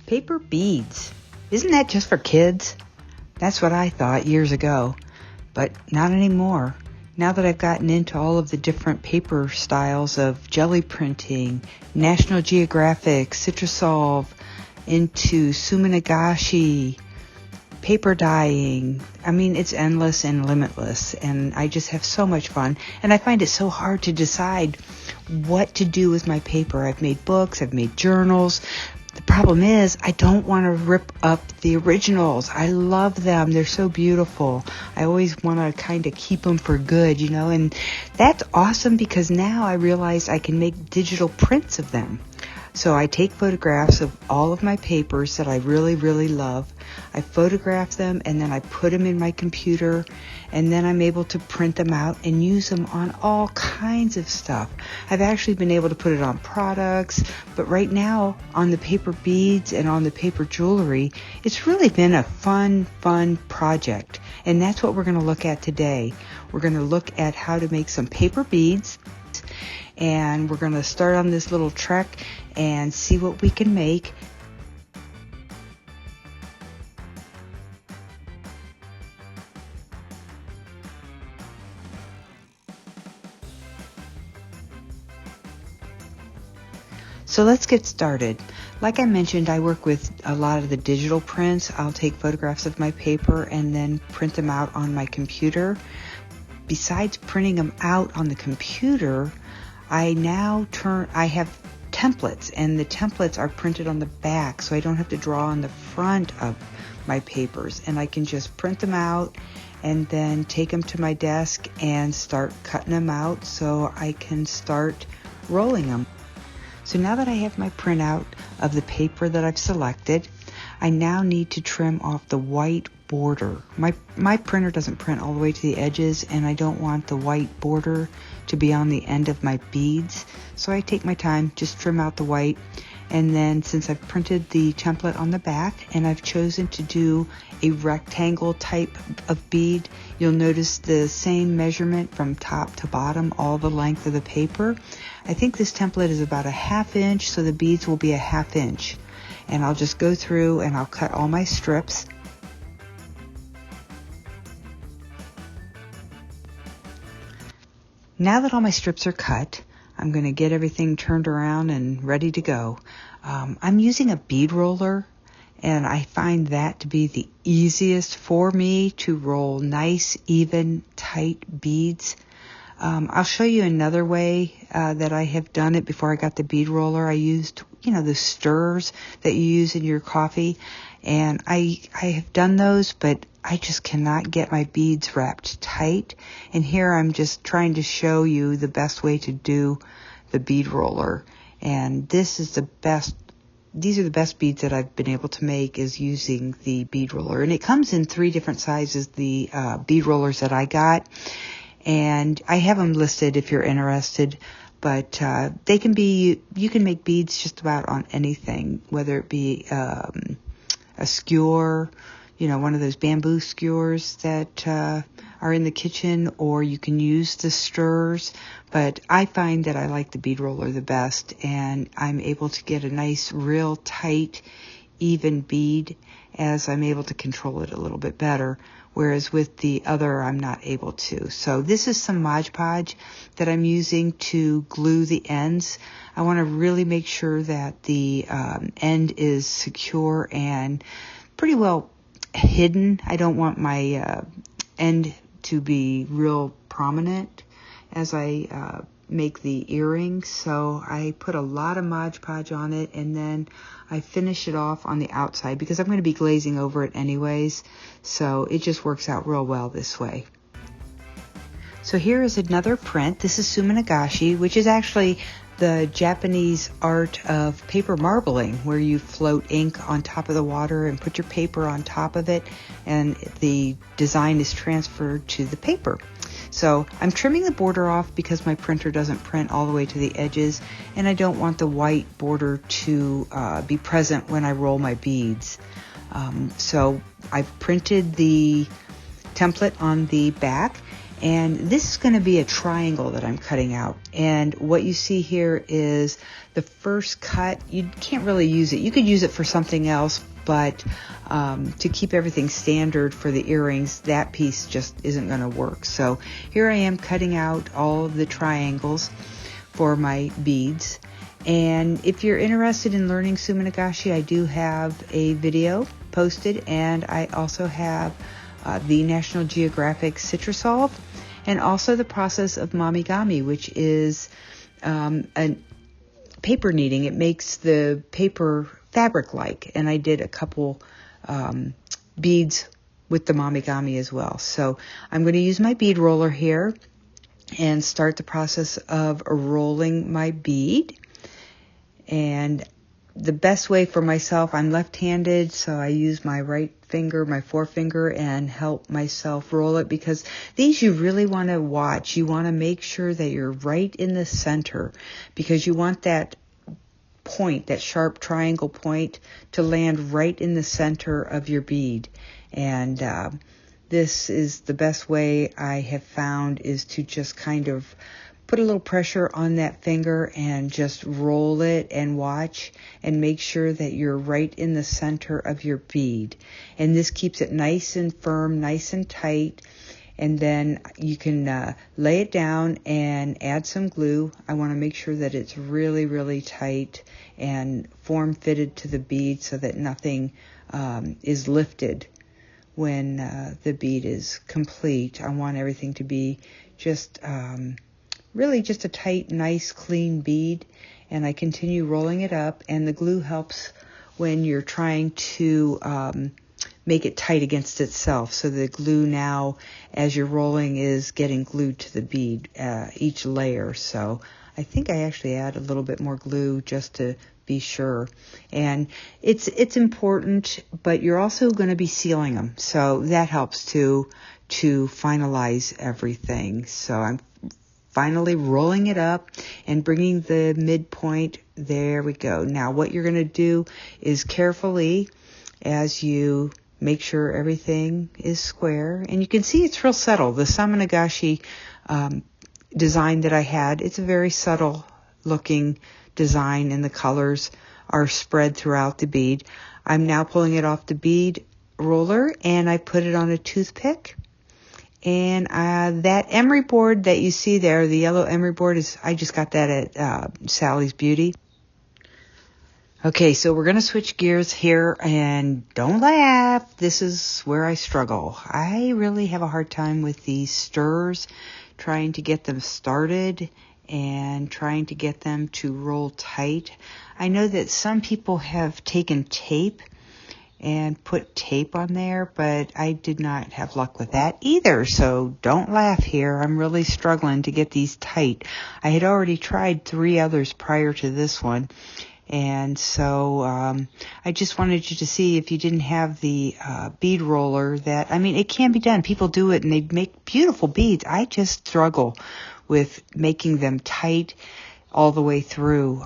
Paper beads. Isn't that just for kids? That's what I thought years ago, but not anymore. Now that I've gotten into all of the different paper styles of jelly printing, National Geographic CitraSolv, into Suminagashi, paper dyeing. I mean, it's endless and limitless, and I just have so much fun. And I find it so hard to decide what to do with my paper. I've made books, I've made journals. The problem is I don't want to rip up the originals. I love them. They're so beautiful. I always want to kind of keep them for good, you know, and that's awesome because now I realize I can make digital prints of them. So I take photographs of all of my papers that I really, really love. I photograph them and then I put them in my computer, and then I'm able to print them out and use them on all kinds of stuff. I've actually been able to put it on products, but right now on the paper beads and on the paper jewelry, it's really been a fun project. And that's what we're going to look at today. We're going to look at how to make some paper beads, and we're going to start on this little trek and see what we can make. So let's get started. Like I mentioned, I work with a lot of the digital prints. I'll take photographs of my paper and then print them out on my computer. Besides printing them out on the computer, I have templates, and the templates are printed on the back, so I don't have to draw on the front of my papers, and I can just print them out and then take them to my desk and start cutting them out so I can start rolling them. So now that I have my printout of the paper that I've selected, I now need to trim off the white border. My printer doesn't print all the way to the edges, and I don't want the white border to be on the end of my beads. So I take my time, just trim out the white, and then since I've printed the template on the back and I've chosen to do a rectangle type of bead, you'll notice the same measurement from top to bottom, all the length of the paper. I think this template is about a 1/2 inch, so the beads will be a 1/2 inch. And I'll just go through and I'll cut all my strips. Now that all my strips are cut, I'm going to get everything turned around and ready to go. I'm using a bead roller, and I find that to be the easiest for me to roll nice, even, tight beads. I'll show you another way that I have done it before I got the bead roller. I used, the stirrers that you use in your coffee, and I have done those, but I just cannot get my beads wrapped tight. And here I'm just trying to show you the best way to do the bead roller. And these are the best beads that I've been able to make, is using the bead roller. And it comes in 3 different sizes, the bead rollers that I got. And I have them listed if you're interested, but you can make beads just about on anything, whether it be a skewer, one of those bamboo skewers that are in the kitchen, or you can use the stirrers. But I find that I like the bead roller the best, and I'm able to get a nice, real tight, even bead, as I'm able to control it a little bit better. Whereas with the other, I'm not able to. So this is some Mod Podge that I'm using to glue the ends. I want to really make sure that the end is secure and pretty well hidden. I don't want my end to be real prominent as I make the earrings. So I put a lot of Mod Podge on it, and then I finish it off on the outside because I'm going to be glazing over it anyways. So it just works out real well this way. So here is another print. This is Suminagashi, which is actually the Japanese art of paper marbling, where you float ink on top of the water and put your paper on top of it, and the design is transferred to the paper. So I'm trimming the border off because my printer doesn't print all the way to the edges, and I don't want the white border to be present when I roll my beads. So I've printed the template on the back, And this is going to be a triangle that I'm cutting out. And what you see here is the first cut. You can't really use it. You could use it for something else, but to keep everything standard for the earrings, that piece just isn't going to work. So here I am cutting out all of the triangles for my beads. And if you're interested in learning Suminagashi, I do have a video posted, and I also have the National Geographic CitraSolv, and also the process of Momigami, which is a paper kneading. It makes the paper fabric-like, and I did a couple beads with the Momigami as well. So I'm going to use my bead roller here and start the process of rolling my bead. And the best way for myself, I'm left-handed, so I use my right finger, my forefinger, and help myself roll it, because these you really want to watch. You want to make sure that you're right in the center, because you want that point, that sharp triangle point, to land right in the center of your bead. And this is the best way I have found, is to just kind of put a little pressure on that finger and just roll it and watch and make sure that you're right in the center of your bead. And this keeps it nice and firm, nice and tight. And then you can lay it down and add some glue. I want to make sure that it's really, really tight and form-fitted to the bead so that nothing is lifted when the bead is complete. I want everything to be just really just a tight, nice, clean bead. And I continue rolling it up, and the glue helps when you're trying to make it tight against itself. So the glue now, as you're rolling, is getting glued to the bead, each layer. So I think I actually add a little bit more glue just to be sure. And it's important, but you're also going to be sealing them. So that helps to finalize everything. So I'm finally rolling it up and bringing the midpoint. There we go. Now what you're going to do is carefully, as you make sure everything is square, and you can see it's real subtle. The Suminagashi design that I had, it's a very subtle looking design, and the colors are spread throughout the bead. I'm now pulling it off the bead roller, and I put it on a toothpick. And that emery board that you see there, the yellow emery board, I just got that at Sally's Beauty. Okay, so we're going to switch gears here, and don't laugh. This is where I struggle. I really have a hard time with these stirrers, trying to get them started and trying to get them to roll tight. I know that some people have taken tape and put tape on there, but I did not have luck with that either. So don't laugh here. I'm really struggling to get these tight. I had already tried 3 others prior to this one. And so I just wanted you to see, if you didn't have the bead roller, that, I mean, it can be done. People do it and they make beautiful beads. I just struggle with making them tight all the way through.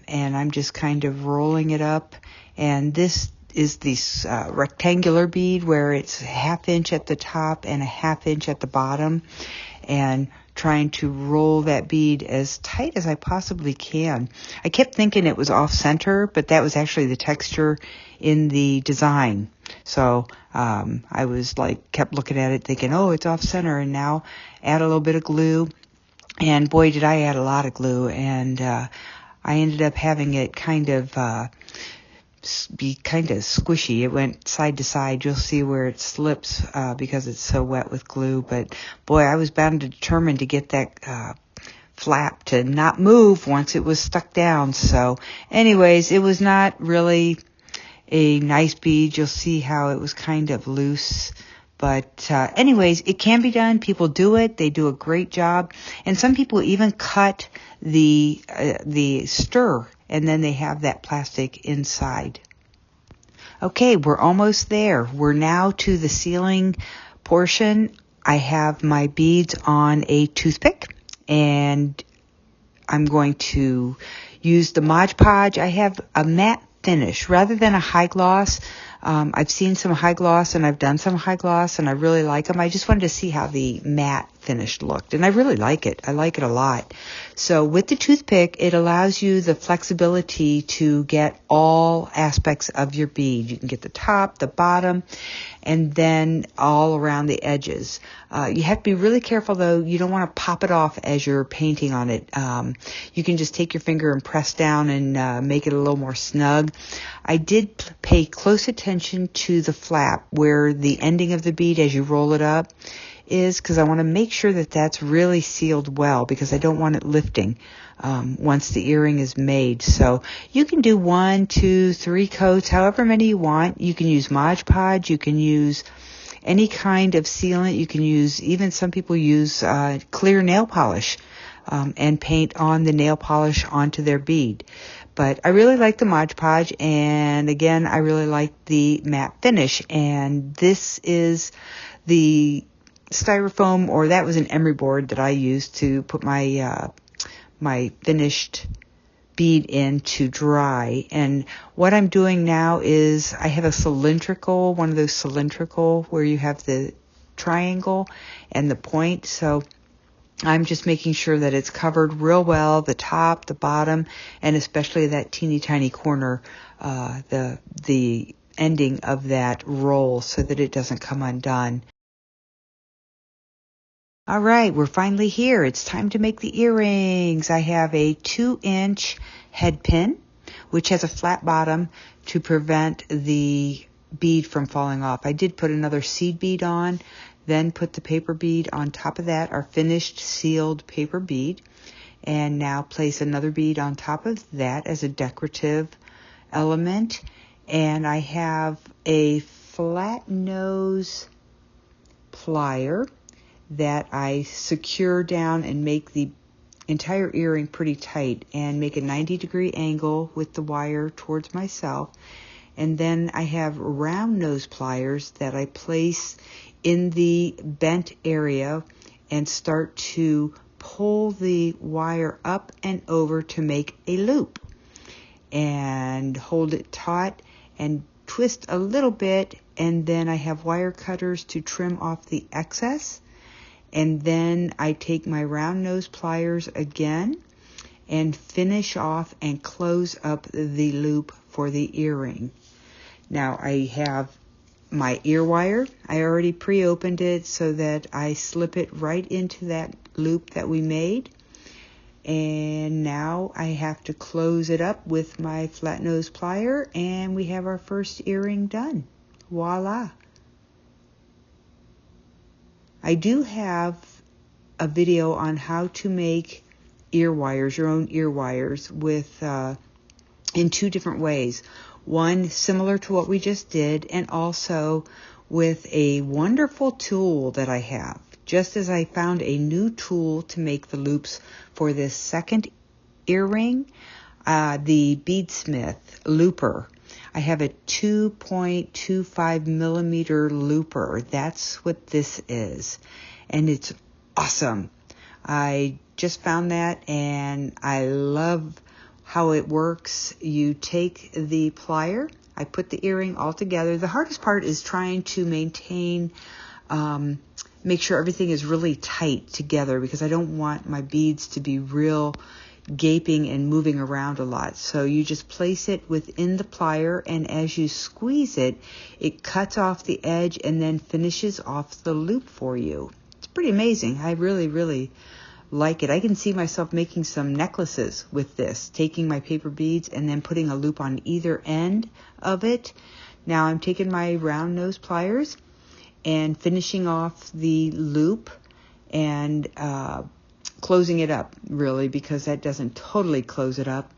And I'm just kind of rolling it up. And this is this rectangular bead where it's 1/2 inch at the top and 1/2 inch at the bottom, and trying to roll that bead as tight as I possibly can. I kept thinking it was off center, but that was actually the texture in the design. So I was kept looking at it thinking, oh, it's off center, and now add a little bit of glue. And boy, did I add a lot of glue, and I ended up having it be kind of squishy. It went side to side. You'll see where it slips because it's so wet with glue. But boy, I was bound and determined to get that flap to not move once it was stuck down. So anyways, it was not really a nice bead. You'll see how it was kind of loose. But anyways, it can be done. People do it. They do a great job. And some people even cut the stir, and then they have that plastic inside. Okay, we're almost there. We're now to the sealing portion. I have my beads on a toothpick, and I'm going to use the Mod Podge. I have a matte finish rather than a high gloss. I've seen some high gloss and I've done some high gloss and I really like them. I just wanted to see how the matte finish looked, and I really like it. I like it a lot. So with the toothpick, it allows you the flexibility to get all aspects of your bead. You can get the top, the bottom, and then all around the edges. You have to be really careful though. You don't want to pop it off as you're painting on it. You can just take your finger and press down and make it a little more snug. I did pay close attention to the flap where the ending of the bead as you roll it up is, because I want to make sure that that's really sealed well, because I don't want it lifting once the earring is made. So you can do 1, 2, 3 coats, however many you want. You can use Mod Podge. You can use any kind of sealant. You can use, even some people use clear nail polish and paint on the nail polish onto their bead. But I really like the Mod Podge, and again, I really like the matte finish. And this is the styrofoam, or that was an emery board that I used to put my my finished bead in to dry. And what I'm doing now is I have a cylindrical, one of those cylindrical where you have the triangle and the point. So I'm just making sure that it's covered real well, the top, the bottom, and especially that teeny tiny corner, the ending of that roll, so that it doesn't come undone. All right, we're finally here. It's time to make the earrings. I have a 2-inch head pin, which has a flat bottom to prevent the bead from falling off. I did put another seed bead on, then put the paper bead on top of that, our finished sealed paper bead, and now place another bead on top of that as a decorative element. And I have a flat nose plier that I secure down and make the entire earring pretty tight, and make a 90-degree angle with the wire towards myself. And then I have round nose pliers that I place in the bent area and start to pull the wire up and over to make a loop, and hold it taut and twist a little bit. And then I have wire cutters to trim off the excess. And then I take my round nose pliers again and finish off and close up the loop for the earring. Now I have my ear wire. I already pre-opened it so that I slip it right into that loop that we made. And now I have to close it up with my flat nose plier, and we have our first earring done. Voila! I do have a video on how to make ear wires, your own ear wires, with in 2 different ways. One similar to what we just did, and also with a wonderful tool that I have. Just as I found a new tool to make the loops for this second earring, the Beadsmith Looper. I have a 2.25 millimeter looper. That's what this is. And it's awesome. I just found that and I love how it works. You take the plier, I put the earring all together. The hardest part is trying to maintain, make sure everything is really tight together, because I don't want my beads to be real gaping and moving around a lot. So you just place it within the plier, and as you squeeze it, it cuts off the edge and then finishes off the loop for you. It's pretty amazing. I really, really like it. I can see myself making some necklaces with this, taking my paper beads and then putting a loop on either end of it. Now I'm taking my round nose pliers and finishing off the loop and closing it up, really, because that doesn't totally close it up.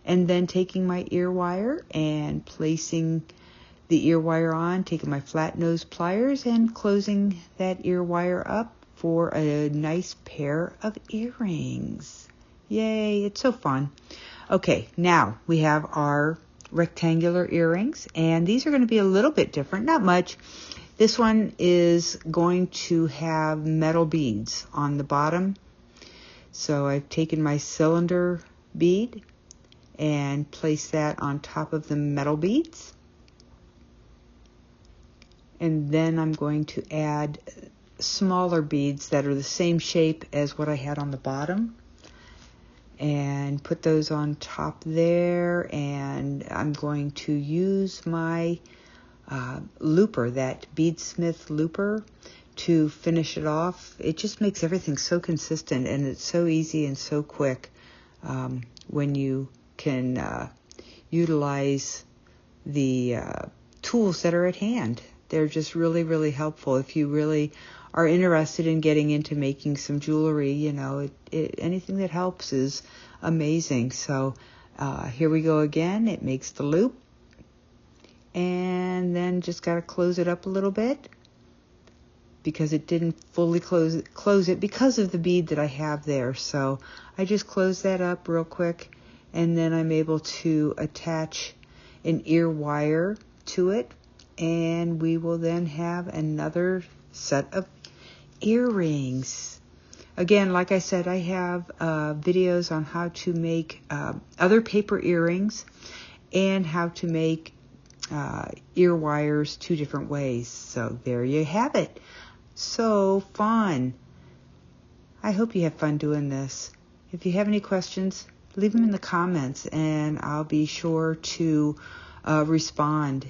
And then taking my ear wire and placing the ear wire on, taking my flat nose pliers and closing that ear wire up for a nice pair of earrings. Yay, it's so fun. Okay, now we have our rectangular earrings, and these are going to be a little bit different, not much. This one is going to have metal beads on the bottom. So I've taken my cylinder bead and placed that on top of the metal beads. And then I'm going to add smaller beads that are the same shape as what I had on the bottom, and put those on top there. And I'm going to use my looper, that beadsmith looper, to finish it off. It just makes everything so consistent, and it's so easy and so quick when you can utilize the tools that are at hand. They're just really, really helpful if you really are interested in getting into making some jewelry. You know, anything that helps is amazing. So here we go again. It makes the loop, and then just got to close it up a little bit because it didn't fully close it because of the bead that I have there. So I just close that up real quick, and then I'm able to attach an ear wire to it, and we will then have another set of earrings. Again, like I said, I have videos on how to make other paper earrings and how to make ear wires 2 different ways. So there you have it. So fun. I hope you have fun doing this. If you have any questions, leave them in the comments, and I'll be sure to respond.